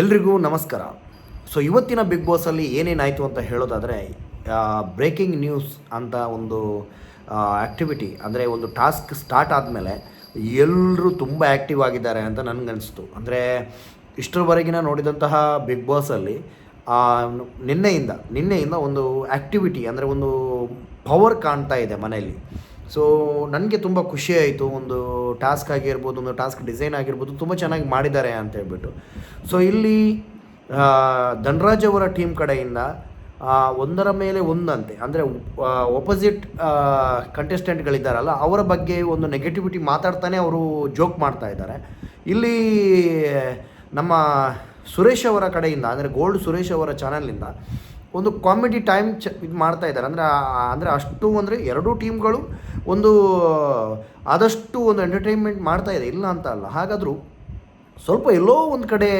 ಎಲ್ರಿಗೂ ನಮಸ್ಕಾರ. ಸೊ ಇವತ್ತಿನ ಬಿಗ್ ಬಾಸಲ್ಲಿ ಏನೇನಾಯಿತು ಅಂತ ಹೇಳೋದಾದರೆ, ಬ್ರೇಕಿಂಗ್ ನ್ಯೂಸ್ ಅಂತ ಒಂದು ಆ್ಯಕ್ಟಿವಿಟಿ, ಅಂದರೆ ಒಂದು ಟಾಸ್ಕ್ ಸ್ಟಾರ್ಟ್ ಆದಮೇಲೆ ಎಲ್ಲರೂ ತುಂಬ ಆ್ಯಕ್ಟಿವ್ ಆಗಿದ್ದಾರೆ ಅಂತ ನನಗನ್ನಿಸ್ತು. ಅಂದರೆ ಇಷ್ಟರವರೆಗಿನ ನೋಡಿದಂತಹ ಬಿಗ್ ಬಾಸಲ್ಲಿ ನಿನ್ನೆಯಿಂದ ಒಂದು ಆ್ಯಕ್ಟಿವಿಟಿ, ಅಂದರೆ ಒಂದು ಪವರ್ ಕಾಣ್ತಾ ಇದೆ ಮನೆಯಲ್ಲಿ. ಸೊ ನನಗೆ ತುಂಬ ಖುಷಿಯಾಯಿತು. ಒಂದು ಟಾಸ್ಕ್ ಆಗಿರ್ಬೋದು, ಒಂದು ಟಾಸ್ಕ್ ಡಿಸೈನ್ ಆಗಿರ್ಬೋದು, ತುಂಬ ಚೆನ್ನಾಗಿ ಮಾಡಿದ್ದಾರೆ ಅಂತ ಹೇಳ್ಬಿಟ್ಟು. ಸೊ ಇಲ್ಲಿ ಧನರಾಜ್ ಅವರ ಟೀಮ್ ಕಡೆಯಿಂದ ಒಂದರ ಮೇಲೆ ಒಂದಂತೆ, ಅಂದರೆ ಒಪೋಸಿಟ್ ಕಂಟೆಸ್ಟೆಂಟ್ಗಳಿದ್ದಾರಲ್ಲ ಅವರ ಬಗ್ಗೆ ಒಂದು ನೆಗೆಟಿವಿಟಿ ಮಾತಾಡ್ತಾನೆ ಅವರು ಜೋಕ್ ಮಾಡ್ತಾ ಇದ್ದಾರೆ. ಇಲ್ಲಿ ನಮ್ಮ ಸುರೇಶ್ ಅವರ ಕಡೆಯಿಂದ, ಅಂದರೆ ಗೋಲ್ಡ್ ಸುರೇಶ್ ಅವರ ಚಾನಲ್ನಿಂದ ಒಂದು ಕಾಮಿಡಿ ಟೈಮ್ ಇದು ಮಾಡ್ತಾ ಇದ್ದಾರೆ. ಅಂದರೆ ಅಷ್ಟು, ಅಂದರೆ ಎರಡೂ ಟೀಮ್ಗಳು ಒಂದು ಆದಷ್ಟು ಒಂದು ಎಂಟರ್ಟೈನ್ಮೆಂಟ್ ಮಾಡ್ತಾ ಇದೆ, ಇಲ್ಲ ಅಂತ ಅಲ್ಲ. ಹಾಗಾದರೂ ಸ್ವಲ್ಪ ಎಲ್ಲೋ ಒಂದು ಕಡೆ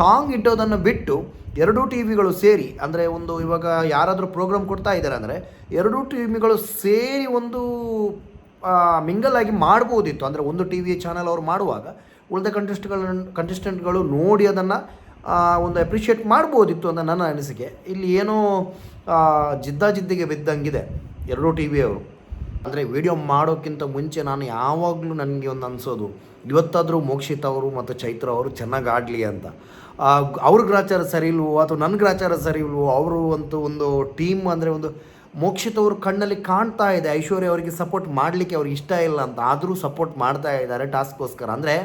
ಟಾಂಗ್ ಇಟ್ಟೋದನ್ನು ಬಿಟ್ಟು ಎರಡೂ ಟಿ ವಿಗಳು ಸೇರಿ, ಅಂದರೆ ಒಂದು ಇವಾಗ ಯಾರಾದರೂ ಪ್ರೋಗ್ರಾಮ್ ಕೊಡ್ತಾ ಇದ್ದಾರೆ ಅಂದರೆ ಎರಡೂ ಟೀಮ್ಗಳು ಸೇರಿ ಒಂದು ಮಿಂಗಲ್ ಆಗಿ ಮಾಡ್ಬೋದಿತ್ತು. ಅಂದರೆ ಒಂದು ಟಿ ವಿ ಚಾನಲ್ ಅವ್ರು ಮಾಡುವಾಗ ಉಳಿದ ಕಂಟೆಸ್ಟೆಂಟ್ಗಳು ನೋಡಿ ಅದನ್ನು ಒಂದು ಅಪ್ರಿಷಿಯೇಟ್ ಮಾಡ್ಬೋದಿತ್ತು ಅಂತ ನನ್ನ ಅನಿಸಿಕೆ. ಇಲ್ಲಿ ಏನೋ ಜಿದ್ದಿಗೆ ಬಿದ್ದಂಗಿದೆ ಎರಡೂ ಟಿ ವಿಯವರು. ಅಂದರೆ ವಿಡಿಯೋ ಮಾಡೋಕ್ಕಿಂತ ಮುಂಚೆ ನಾನು ಯಾವಾಗಲೂ ನನಗೆ ಒಂದು ಅನಿಸೋದು, ಇವತ್ತಾದರೂ ಮೋಕ್ಷಿತ್ ಅವರು ಮತ್ತು ಚೈತ್ರ ಅವರು ಚೆನ್ನಾಗಿ ಆಡಲಿ ಅಂತ. ಅವ್ರ ಗ್ರಾಚಾರ ಸರಿ ಇಲ್ವೋ ಅಥವಾ ನನ್ನ ಗ್ರಾಚಾರ ಸರಿ ಇಲ್ವೋ, ಅವರು ಅಂತೂ ಒಂದು ಟೀಮ್, ಅಂದರೆ ಒಂದು ಮೋಕ್ಷಿತ್ ಅವ್ರ ಕಣ್ಣಲ್ಲಿ ಕಾಣ್ತಾ ಇದೆ ಐಶ್ವರ್ಯ ಅವರಿಗೆ ಸಪೋರ್ಟ್ ಮಾಡಲಿಕ್ಕೆ ಅವ್ರಿಗೆ ಇಷ್ಟ ಇಲ್ಲ ಅಂತ, ಆದರೂ ಸಪೋರ್ಟ್ ಮಾಡ್ತಾ ಇದ್ದಾರೆ ಟಾಸ್ಕ್ಗೋಸ್ಕರ. ಅಂದರೆ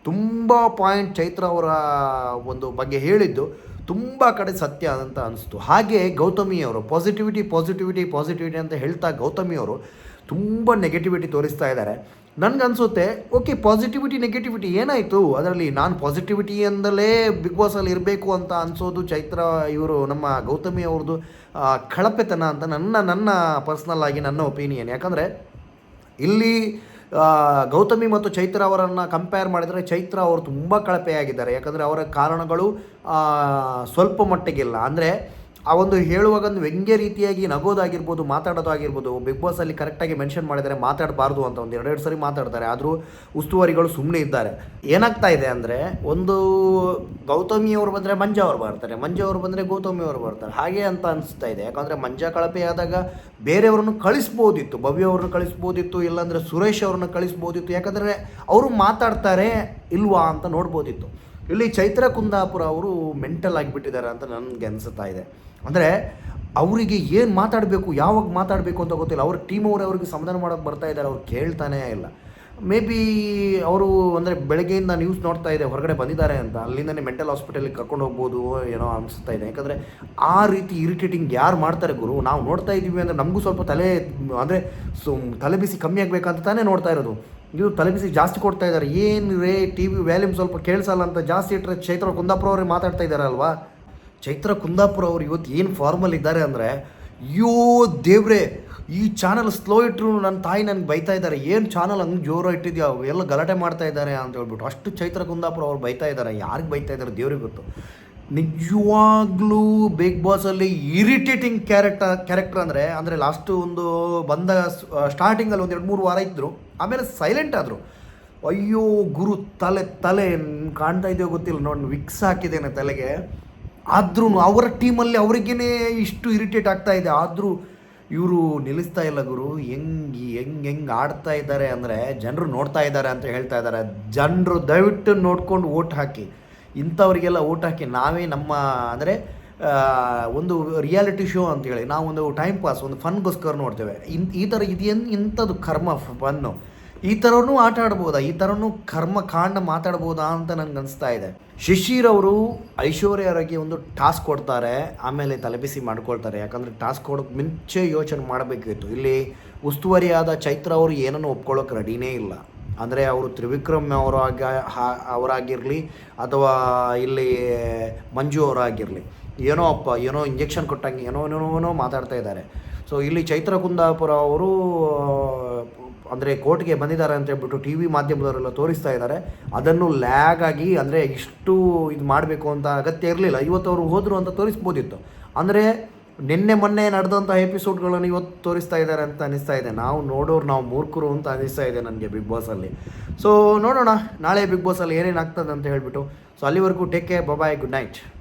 ತುಂಬ ಪಾಯಿಂಟ್ ಚೈತ್ರ ಅವರ ಒಂದು ಬಗ್ಗೆ ಹೇಳಿದ್ದು ತುಂಬ ಕಡೆ ಸತ್ಯ ಅಂತ ಅನಿಸ್ತು. ಹಾಗೆ ಗೌತಮಿ ಅವರು ಪಾಸಿಟಿವಿಟಿ ಅಂತ ಹೇಳ್ತಾ ಗೌತಮಿ ಅವರು ತುಂಬ ನೆಗೆಟಿವಿಟಿ ತೋರಿಸ್ತಾ ಇದ್ದಾರೆ. ನನಗನ್ಸುತ್ತೆ, ಓಕೆ, ನೆಗೆಟಿವಿಟಿ ಏನಾಯಿತು ಅದರಲ್ಲಿ? ನಾನು ಪಾಸಿಟಿವಿಟಿಯಿಂದಲೇ ಬಿಗ್ ಬಾಸಲ್ಲಿ ಇರಬೇಕು ಅಂತ ಅನಿಸೋದು ಚೈತ್ರ ಇವರು ನಮ್ಮ ಗೌತಮಿ ಅವ್ರದ್ದು ಕಳಪೆತನ ಅಂತ ನನ್ನ ಪರ್ಸ್ನಲ್ ಆಗಿ ನನ್ನ ಒಪಿನಿಯನ್. ಯಾಕಂದರೆ ಇಲ್ಲಿ ಗೌತಮಿ ಮತ್ತು ಚೈತ್ರ ಅವರನ್ನು ಕಂಪೇರ್ ಮಾಡಿದರೆ ಚೈತ್ರ ಅವರು ತುಂಬ ಕಳಪೆಯಾಗಿದ್ದಾರೆ. ಯಾಕಂದರೆ ಅವರ ಕಾರಣಗಳು ಸ್ವಲ್ಪ ಮಟ್ಟಿಗಿಲ್ಲ. ಅಂದರೆ ಆ ಒಂದು ಹೇಳುವಾಗ ಒಂದು ವ್ಯಂಗ್ಯ ರೀತಿಯಾಗಿ ನಗೋದಾಗಿರ್ಬೋದು, ಮಾತಾಡೋದಾಗಿರ್ಬೋದು, ಬಿಗ್ ಬಾಸಲ್ಲಿ ಕರೆಕ್ಟಾಗಿ ಮೆನ್ಷನ್ ಮಾಡಿದರೆ ಮಾತಾಡಬಾರ್ದು ಅಂತ ಒಂದು ಎರಡೆರಡು ಸರಿ ಮಾತಾಡ್ತಾರೆ. ಆದರೂ ಉಸ್ತುವಾರಿಗಳು ಸುಮ್ಮನೆ ಇದ್ದಾರೆ. ಏನಾಗ್ತಾ ಇದೆ ಅಂದರೆ, ಒಂದು ಗೌತಮಿಯವರು ಬಂದರೆ ಮಂಜ ಅವರು ಬರ್ತಾರೆ, ಮಂಜ ಅವರು ಬಂದರೆ ಗೌತಮಿ ಅವರು ಬರ್ತಾರೆ, ಹಾಗೆ ಅಂತ ಅನಿಸ್ತಾ ಇದೆ. ಯಾಕಂದರೆ ಮಂಜ ಕಳಪೆಯಾದಾಗ ಬೇರೆಯವ್ರನ್ನು ಕಳಿಸ್ಬೋದಿತ್ತು, ಭವ್ಯ ಅವ್ರನ್ನ ಕಳಿಸ್ಬೋದಿತ್ತು, ಇಲ್ಲಾಂದರೆ ಸುರೇಶ್ ಅವ್ರನ್ನ ಕಳಿಸ್ಬೋದಿತ್ತು. ಯಾಕಂದರೆ ಅವರು ಮಾತಾಡ್ತಾರೆ ಇಲ್ವಾ ಅಂತ ನೋಡ್ಬೋದಿತ್ತು. ಇಲ್ಲಿ ಚೈತ್ರ ಕುಂದಾಪುರ ಅವರು ಮೆಂಟಲ್ ಆಗಿಬಿಟ್ಟಿದ್ದಾರೆ ಅಂತ ನನಗೆ ಅನಿಸುತ್ತಾ ಇದೆ. ಅಂದರೆ ಅವರಿಗೆ ಏನು ಮಾತಾಡಬೇಕು, ಯಾವಾಗ ಮಾತಾಡಬೇಕು ಅಂತ ಗೊತ್ತಿಲ್ಲ. ಅವ್ರ ಟೀಮ್ ಅವ್ರಿಗೆ ಸಮಾಧಾನ ಮಾಡೋಕ್ಕೆ ಬರ್ತಾ ಇದ್ದಾರೆ, ಅವ್ರು ಕೇಳ್ತಾನೇ ಇಲ್ಲ. ಮೇ ಬಿ ಅವರು, ಅಂದರೆ ಬೆಳಗ್ಗೆಯಿಂದ ನ್ಯೂಸ್ ನೋಡ್ತಾ ಇದೆ ಹೊರಗಡೆ ಬಂದಿದ್ದಾರೆ ಅಂತ, ಅಲ್ಲಿಂದನೇ ಮೆಂಟಲ್ ಹಾಸ್ಪಿಟಲಿಗೆ ಕರ್ಕೊಂಡು ಹೋಗ್ಬೋದು ಏನೋ ಅನಿಸ್ತಾ ಇದೆ. ಯಾಕಂದರೆ ಆ ರೀತಿ ಇರಿಟೇಟಿಂಗ್ ಯಾರು ಮಾಡ್ತಾರೆ ಗುರು? ನಾವು ನೋಡ್ತಾ ಇದ್ದೀವಿ ಅಂದರೆ ನಮಗೂ ಸ್ವಲ್ಪ ತಲೆ ಬಿಸಿ ಕಮ್ಮಿ ಆಗಬೇಕಂತ ತಾನೇ ನೋಡ್ತಾ ಇರೋದು. ಇದು ತಲೆಬಿಸಿ ಜಾಸ್ತಿ ಕೊಡ್ತಾ ಇದ್ದಾರೆ. ಏನು ರೇ, ಟಿ ವಿ ವ್ಯಾಲ್ಯೂಮ್ ಸ್ವಲ್ಪ ಕೇಳಿಸಲ್ಲ ಅಂತ ಜಾಸ್ತಿ ಇಟ್ಟರೆ ಚೈತ್ರ ಕುಂದಾಪುರ ಅವ್ರಿಗೆ ಮಾತಾಡ್ತಾ ಇದ್ದಾರೆ ಅಲ್ವಾ? ಚೈತ್ರ ಕುಂದಾಪುರ ಅವರು ಇವತ್ತು ಏನು ಫಾರ್ಮಲ್ ಇದ್ದಾರೆ ಅಂದರೆ, ಅಯ್ಯೋ ದೇವ್ರೆ, ಈ ಚಾನಲ್ ಸ್ಲೋ ಇಟ್ಟರು ನನ್ನ ತಾಯಿ ನನಗೆ ಬೈತಾ ಇದ್ದಾರೆ, ಏನು ಚಾನಲ್ ಹಂಗೆ ಜೋರು ಇಟ್ಟಿದ್ಯಾ, ಎಲ್ಲ ಗಲಾಟೆ ಮಾಡ್ತಾ ಇದ್ದಾರೆ ಅಂತ ಹೇಳ್ಬಿಟ್ಟು ಅಷ್ಟು ಚೈತ್ರ ಕುಂದಾಪುರ ಅವ್ರು ಬೈತಾ ಇದ್ದಾರೆ. ಯಾರಿಗೆ ಬೈತಾ ಇದ್ದಾರೆ ದೇವ್ರಿಗೆ ಗೊತ್ತು. ನಿಜವಾಗ್ಲೂ ಬಿಗ್ ಬಾಸಲ್ಲಿ ಇರಿಟೇಟಿಂಗ್ ಕ್ಯಾರೆಕ್ಟರ್ ಅಂದರೆ ಲಾಸ್ಟು ಒಂದು ಬಂದ ಸ್ಟಾರ್ಟಿಂಗಲ್ಲಿ ಒಂದು 2-3 ವಾರ ಇದ್ದರು, ಆಮೇಲೆ ಸೈಲೆಂಟ್ ಆದರು. ಅಯ್ಯೋ ಗುರು, ತಲೆ ಕಾಣ್ತಾ ಇದೆಯೋ ಗೊತ್ತಿಲ್ಲ ನೋಡಿ, ವಿಕ್ಸ್ ಹಾಕಿದ್ದೇನೆ ತಲೆಗೆ. ಆದ್ರೂ ಅವರ ಟೀಮಲ್ಲಿ ಅವ್ರಿಗೇ ಇಷ್ಟು ಇರಿಟೇಟ್ ಆಗ್ತಾ ಇದೆ, ಆದರೂ ಇವರು ನಿಲ್ಲಿಸ್ತಾ ಇಲ್ಲ ಗುರು. ಹೆಂಗೆ ಆಡ್ತಾ ಇದ್ದಾರೆ ಅಂದರೆ ಜನರು ನೋಡ್ತಾ ಇದ್ದಾರೆ ಅಂತ ಹೇಳ್ತಾ ಇದ್ದಾರೆ. ಜನರು ದಯವಿಟ್ಟು ನೋಡ್ಕೊಂಡು ಓಟ್ ಹಾಕಿ, ಇಂಥವ್ರಿಗೆಲ್ಲ ಓಟ್ ಹಾಕಿ. ನಾವೇ ನಮ್ಮ, ಅಂದರೆ ಒಂದು ರಿಯಾಲಿಟಿ ಶೋ ಅಂತೇಳಿ ನಾವು ಒಂದು ಟೈಮ್ ಪಾಸ್, ಒಂದು ಫನ್ಗೋಸ್ಕರ ನೋಡ್ತೇವೆ. ಈ ಥರ ಇಂಥದ್ದು ಕರ್ಮ ಫನ್ನು, ಈ ಥರನೂ ಆಟ ಆಡ್ಬೋದಾ, ಈ ಥರನೂ ಕರ್ಮ ಕಾಂಡ ಮಾತಾಡ್ಬೋದಾ ಅಂತ ನನಗೆ ಅನಿಸ್ತಾ ಇದೆ. ಶಿಶಿರ್ ಅವರು ಐಶ್ವರ್ಯರಿಗೆ ಒಂದು ಟಾಸ್ಕ್ ಕೊಡ್ತಾರೆ, ಆಮೇಲೆ ತಲೆಬಿಸಿ ಮಾಡ್ಕೊಳ್ತಾರೆ. ಯಾಕಂದರೆ ಟಾಸ್ಕ್ ಕೊಡೋಕ್ಕೆ ಮುಂಚೆ ಯೋಚನೆ ಮಾಡಬೇಕಿತ್ತು. ಇಲ್ಲಿ ಉಸ್ತುವಾರಿಯಾದ ಚೈತ್ರ ಅವರು ಏನನ್ನು ಒಪ್ಕೊಳ್ಳೋಕೆ ರೆಡಿನೇ ಇಲ್ಲ. ಅಂದರೆ ಅವರು ತ್ರಿವಿಕ್ರಮ್ ಅವರಾಗಿರಲಿ ಅಥವಾ ಇಲ್ಲಿ ಮಂಜು ಅವರಾಗಿರಲಿ, ಏನೋ ಇಂಜೆಕ್ಷನ್ ಕೊಟ್ಟಂಗೆ ಏನೋ ಮಾತಾಡ್ತಾ ಇದ್ದಾರೆ. ಸೊ ಇಲ್ಲಿ ಚೈತ್ರ ಕುಂದಾಪುರ ಅವರು ಅಂದರೆ ಕೋರ್ಟ್ಗೆ ಬಂದಿದ್ದಾರೆ ಅಂತ ಹೇಳ್ಬಿಟ್ಟು ಟಿ ವಿ ಮಾಧ್ಯಮದವರೆಲ್ಲ ತೋರಿಸ್ತಾ ಇದ್ದಾರೆ. ಅದನ್ನು ಲ್ಯಾಗ್ ಆಗಿ, ಅಂದರೆ ಇಷ್ಟು ಇದು ಮಾಡಬೇಕು ಅಂತ ಅಗತ್ಯ ಇರಲಿಲ್ಲ, ಇವತ್ತು ಅವರು ಹೋದರು ಅಂತ ತೋರಿಸ್ಬೋದಿತ್ತು. ಅಂದರೆ ನಿನ್ನೆ ಮೊನ್ನೆ ನಡೆದಂಥ ಎಪಿಸೋಡ್ಗಳನ್ನು ಇವತ್ತು ತೋರಿಸ್ತಾ ಇದ್ದಾರೆ ಅಂತ ಅನಿಸ್ತಾ ಇದೆ. ನಾವು ನೋಡೋರು ನಾವು ಮೂರ್ಖರು ಅಂತ ಅನಿಸ್ತಾ ಇದೆ ನನಗೆ ಬಿಗ್ ಬಾಸಲ್ಲಿ. ಸೊ ನೋಡೋಣ ನಾಳೆ ಬಿಗ್ ಬಾಸಲ್ಲಿ ಏನೇನು ಆಗ್ತದೆ ಅಂತ ಹೇಳಿಬಿಟ್ಟು. ಸೊ ಅಲ್ಲಿವರೆಗೂ ಟೇಕ್ ಕೇರ್, ಬಾಯ್, ಗುಡ್ ನೈಟ್.